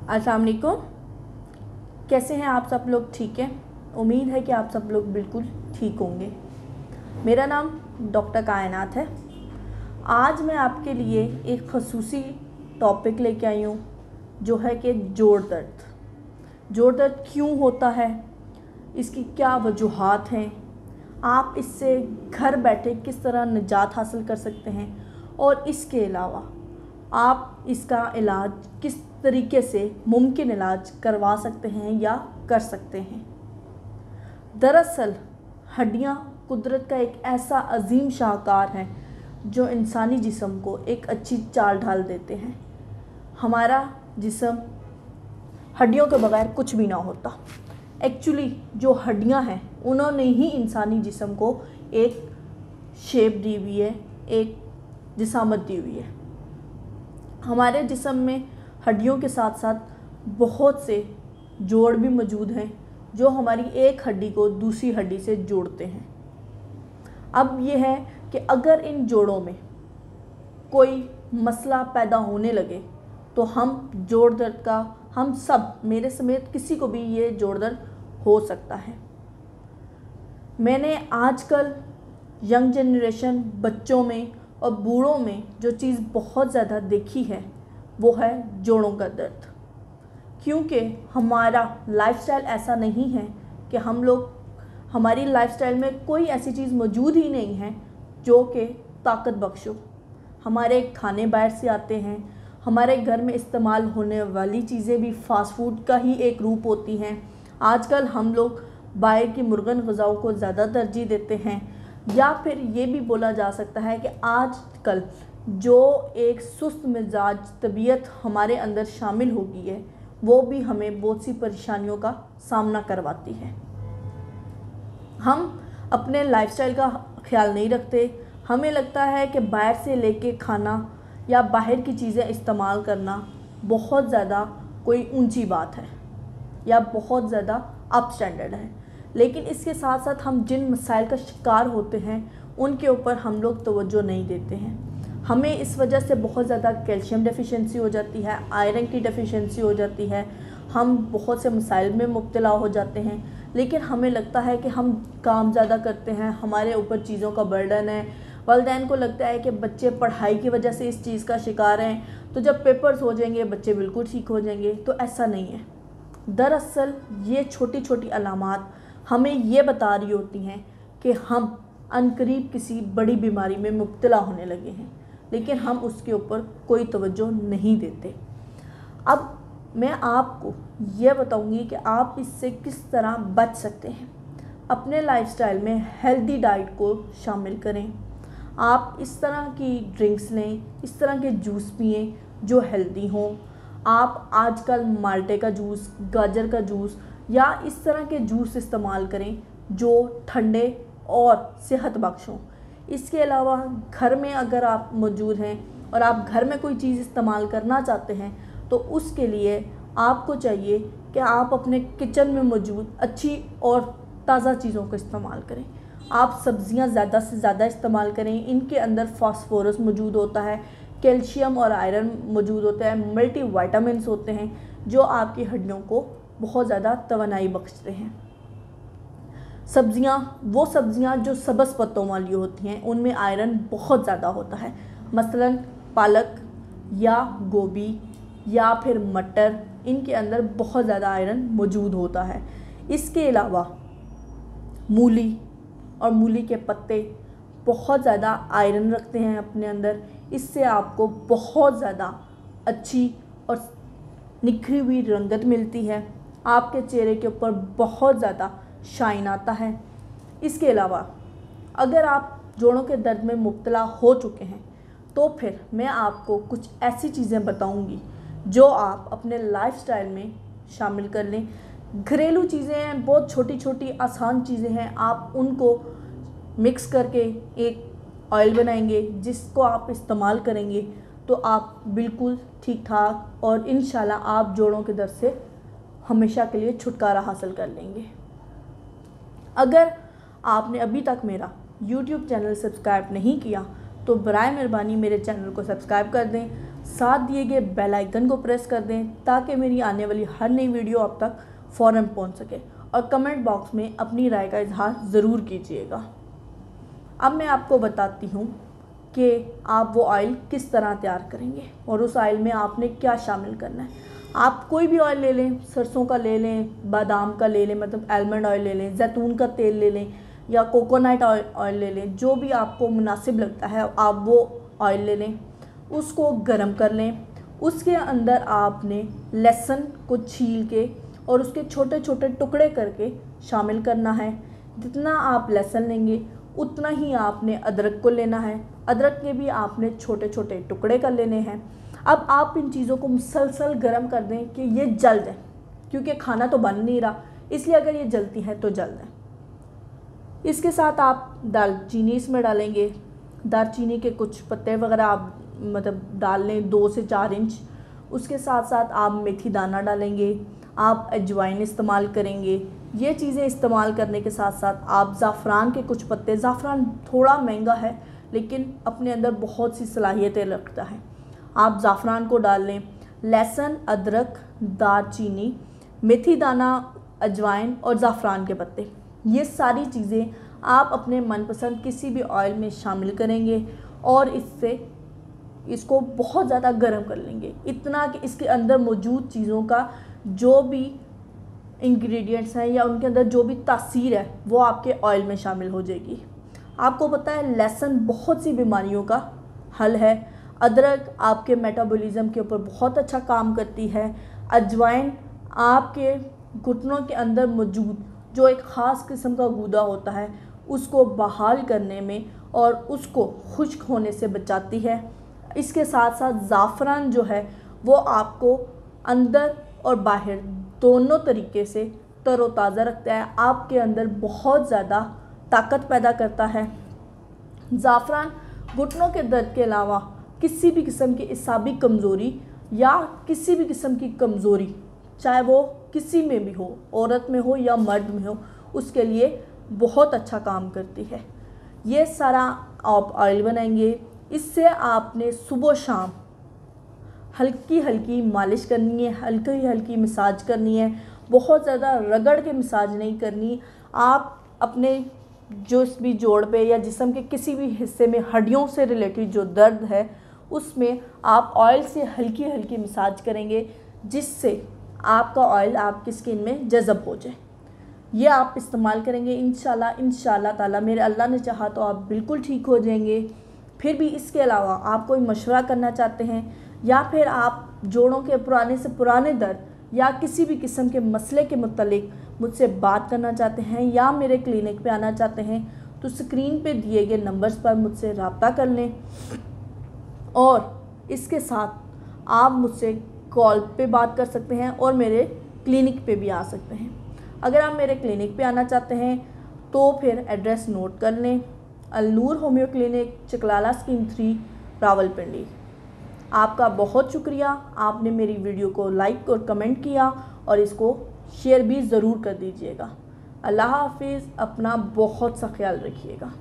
अस्सलाम वालेकुम। कैसे हैं आप सब लोग? ठीक है, उम्मीद है कि आप सब लोग बिल्कुल ठीक होंगे। मेरा नाम डॉक्टर कायनात है। आज मैं आपके लिए एक खसूसी टॉपिक लेके आई हूँ, जो है कि जोड़ दर्द। जोड़ दर्द क्यों होता है, इसकी क्या वजूहात हैं, आप इससे घर बैठे किस तरह निजात हासिल कर सकते हैं, और इसके अलावा आप इसका इलाज किस तरीके से मुमकिन इलाज करवा सकते हैं या कर सकते हैं। दरअसल हड्डियां कुदरत का एक ऐसा अजीम शाहकार है जो इंसानी जिस्म को एक अच्छी चाल ढाल देते हैं। हमारा जिस्म हड्डियों के बगैर कुछ भी ना होता। एक्चुअली जो हड्डियां हैं उन्होंने ही इंसानी जिस्म को एक शेप दी हुई है, एक जिसामत दी हुई है। हमारे जिस्म में हड्डियों के साथ साथ बहुत से जोड़ भी मौजूद हैं जो हमारी एक हड्डी को दूसरी हड्डी से जोड़ते हैं। अब यह है कि अगर इन जोड़ों में कोई मसला पैदा होने लगे तो हम जोड़ दर्द का, हम सब, मेरे समेत किसी को भी ये जोड़ दर्द हो सकता है। मैंने आजकल यंग जनरेशन, बच्चों में और बूढ़ों में जो चीज़ बहुत ज़्यादा देखी है वो है जोड़ों का दर्द। क्योंकि हमारा लाइफस्टाइल ऐसा नहीं है कि हमारी लाइफस्टाइल में कोई ऐसी चीज़ मौजूद ही नहीं है जो कि ताकत बख्श हो। हमारे खाने बाहर से आते हैं, हमारे घर में इस्तेमाल होने वाली चीज़ें भी फास्ट फूड का ही एक रूप होती हैं। आजकल हम लोग बाहर की मुर्गन ग़िज़ाओं को ज़्यादा तरजीह देते हैं, या फिर ये भी बोला जा सकता है कि आजकल जो एक सुस्त मिजाज तबीयत हमारे अंदर शामिल हो गई है वो भी हमें बहुत सी परेशानियों का सामना करवाती है। हम अपने लाइफस्टाइल का ख्याल नहीं रखते। हमें लगता है कि बाहर से लेके खाना या बाहर की चीज़ें इस्तेमाल करना बहुत ज़्यादा कोई ऊंची बात है या बहुत ज़्यादा अप स्टैंडर्ड है। लेकिन इसके साथ साथ हम जिन मसाइल का शिकार होते हैं उनके ऊपर हम लोग तवज्जो नहीं देते हैं। हमें इस वजह से बहुत ज़्यादा कैल्शियम डेफिशिएंसी हो जाती है, आयरन की डेफिशिएंसी हो जाती है, हम बहुत से मसाइल में मुब्तला हो जाते हैं। लेकिन हमें लगता है कि हम काम ज़्यादा करते हैं, हमारे ऊपर चीज़ों का बर्डन है। वालिदैन को लगता है कि बच्चे पढ़ाई की वजह से इस चीज़ का शिकार हैं, तो जब पेपर्स हो जाएंगे बच्चे बिल्कुल ठीक हो जाएंगे। तो ऐसा नहीं है। दरअसल ये छोटी छोटी अलामात हमें ये बता रही होती हैं कि हम अनकरीब किसी बड़ी बीमारी में मुब्तला होने लगे हैं, लेकिन हम उसके ऊपर कोई तवज्जो नहीं देते। अब मैं आपको ये बताऊंगी कि आप इससे किस तरह बच सकते हैं। अपने लाइफस्टाइल में हेल्दी डाइट को शामिल करें। आप इस तरह की ड्रिंक्स लें, इस तरह के जूस पिएं जो हेल्दी हों। आप आजकल माल्टे का जूस, गाजर का जूस या इस तरह के जूस इस्तेमाल करें जो ठंडे और सेहत बख्श हों। इसके अलावा घर में अगर आप मौजूद हैं और आप घर में कोई चीज़ इस्तेमाल करना चाहते हैं तो उसके लिए आपको चाहिए कि आप अपने किचन में मौजूद अच्छी और ताज़ा चीज़ों का इस्तेमाल करें। आप सब्ज़ियां ज़्यादा से ज़्यादा इस्तेमाल करें। इनके अंदर फास्फोरस मौजूद होता है, कैल्शियम और आयरन मौजूद होता है, मल्टी विटामिन्स होते हैं जो आपकी हड्डियों को बहुत ज़्यादा तवानाई बख्शते हैं। वो सब्ज़ियाँ जो सब्ज़ पत्तों वाली होती हैं उनमें आयरन बहुत ज़्यादा होता है। मसलन पालक या गोभी या फिर मटर, इनके अंदर बहुत ज़्यादा आयरन मौजूद होता है। इसके अलावा मूली और मूली के पत्ते बहुत ज़्यादा आयरन रखते हैं अपने अंदर। इससे आपको बहुत ज़्यादा अच्छी और निखरी हुई रंगत मिलती है, आपके चेहरे के ऊपर बहुत ज़्यादा शाइन आता है। इसके अलावा अगर आप जोड़ों के दर्द में मुब्तला हो चुके हैं तो फिर मैं आपको कुछ ऐसी चीज़ें बताऊंगी जो आप अपने लाइफस्टाइल में शामिल कर लें। घरेलू चीज़ें हैं, बहुत छोटी छोटी आसान चीज़ें हैं। आप उनको मिक्स करके एक ऑयल बनाएंगे जिसको आप इस्तेमाल करेंगे तो आप बिल्कुल ठीक ठाक और इंशाल्लाह आप जोड़ों के दर्द से हमेशा के लिए छुटकारा हासिल कर लेंगे। अगर आपने अभी तक मेरा YouTube चैनल सब्सक्राइब नहीं किया तो बराए मेहरबानी मेरे चैनल को सब्सक्राइब कर दें साथ दिए गए बेल आइकन को प्रेस कर दें ताकि मेरी आने वाली हर नई वीडियो आप तक फ़ौरन पहुंच सके, और कमेंट बॉक्स में अपनी राय का इजहार ज़रूर कीजिएगा। अब मैं आपको बताती हूँ कि आप वो ऑयल किस तरह तैयार करेंगे और उस ऑयल में आपने क्या शामिल करना है। आप कोई भी ऑयल ले लें, सरसों का ले लें, बादाम का ले लें, मतलब आलमंड ऑयल ले लें, जैतून का तेल ले लें या कोकोनट ऑयल ले लें, जो भी आपको मुनासिब लगता है आप वो ऑयल ले लें, उसको गर्म कर लें। उसके अंदर आपने लहसुन को छील के और उसके छोटे छोटे टुकड़े करके शामिल करना है। जितना आप लहसुन लेंगे उतना ही आपने अदरक को लेना है, अदरक के भी आपने छोटे छोटे टुकड़े कर लेने हैं। अब आप इन चीज़ों को मुसलसल गर्म कर दें कि ये जल जाए, क्योंकि खाना तो बन नहीं रहा, इसलिए अगर ये जलती है तो जल जाए। इसके साथ आप दालचीनी इसमें डालेंगे, दालचीनी के कुछ पत्ते वगैरह आप मतलब डाल लें 2 से 4 इंच। उसके साथ साथ आप मेथी दाना डालेंगे, आप अजवाइन इस्तेमाल करेंगे। ये चीज़ें इस्तेमाल करने के साथ साथ आप ज़ाफ़रान के कुछ पत्ते, ज़ाफ़रान थोड़ा महंगा है लेकिन अपने अंदर बहुत सी सलाहियतें रखता है, आप ज़ाफ़रान को डाल लें। लहसुन, अदरक, दालचीनी, मेथी दाना, अजवाइन और ज़ाफ़रान के पत्ते, ये सारी चीज़ें आप अपने मनपसंद किसी भी ऑयल में शामिल करेंगे और इसको बहुत ज़्यादा गर्म कर लेंगे, इतना कि इसके अंदर मौजूद चीज़ों का जो भी इंग्रेडिएंट्स हैं या उनके अंदर जो भी तासीर है वो आपके ऑयल में शामिल हो जाएगी। आपको पता है लहसुन बहुत सी बीमारियों का हल है, अदरक आपके मेटाबॉलिज्म के ऊपर बहुत अच्छा काम करती है, अजवाइन आपके घुटनों के अंदर मौजूद जो एक ख़ास किस्म का गूदा होता है उसको बहाल करने में और उसको खुश्क होने से बचाती है। इसके साथ साथ ज़ाफ़रान जो है वो आपको अंदर और बाहर दोनों तरीके से तरोताज़ा रखता है, आपके अंदर बहुत ज़्यादा ताकत पैदा करता है। ज़ाफ़रान घुटनों के दर्द के अलावा किसी भी किस्म की इसाबी कमज़ोरी या किसी भी किस्म की कमज़ोरी, चाहे वो किसी में भी हो, औरत में हो या मर्द में हो, उसके लिए बहुत अच्छा काम करती है। ये सारा आप ऑयल बनाएंगे, इससे आपने सुबह शाम हल्की हल्की मालिश करनी है, हल्की हल्की मसाज करनी है, बहुत ज़्यादा रगड़ के मसाज नहीं करनी। आप अपने जो भी जोड़ पे या जिस्म के किसी भी हिस्से में हड्डियों से रिलेटेड जो दर्द है उसमें आप ऑयल से हल्की हल्की मसाज करेंगे, जिससे आपका ऑयल आपकी स्किन में जज़ब हो जाए। ये आप इस्तेमाल करेंगे इंशाल्लाह ताला, मेरे अल्लाह ने चाहा तो आप बिल्कुल ठीक हो जाएंगे। फिर भी इसके अलावा आप कोई मशवरा करना चाहते हैं या फिर आप जोड़ों के पुराने से पुराने दर्द या किसी भी किस्म के मसले के मुतालिक मुझसे बात करना चाहते हैं या मेरे क्लिनिक पे आना चाहते हैं तो स्क्रीन पे दिए गए नंबर्स पर मुझसे रब्ता कर लें, और इसके साथ आप मुझसे कॉल पे बात कर सकते हैं और मेरे क्लिनिक पे भी आ सकते हैं। अगर आप मेरे क्लिनिक पे आना चाहते हैं तो फिर एड्रेस नोट कर लें, Al Noor homeo clinic, Chaklala scheme 3, Rawalpindi. आपका बहुत शुक्रिया, आपने मेरी वीडियो को लाइक और कमेंट किया और इसको शेयर भी ज़रूर कर दीजिएगा। अल्लाह हाफिज़, अपना बहुत सा ख्याल रखिएगा।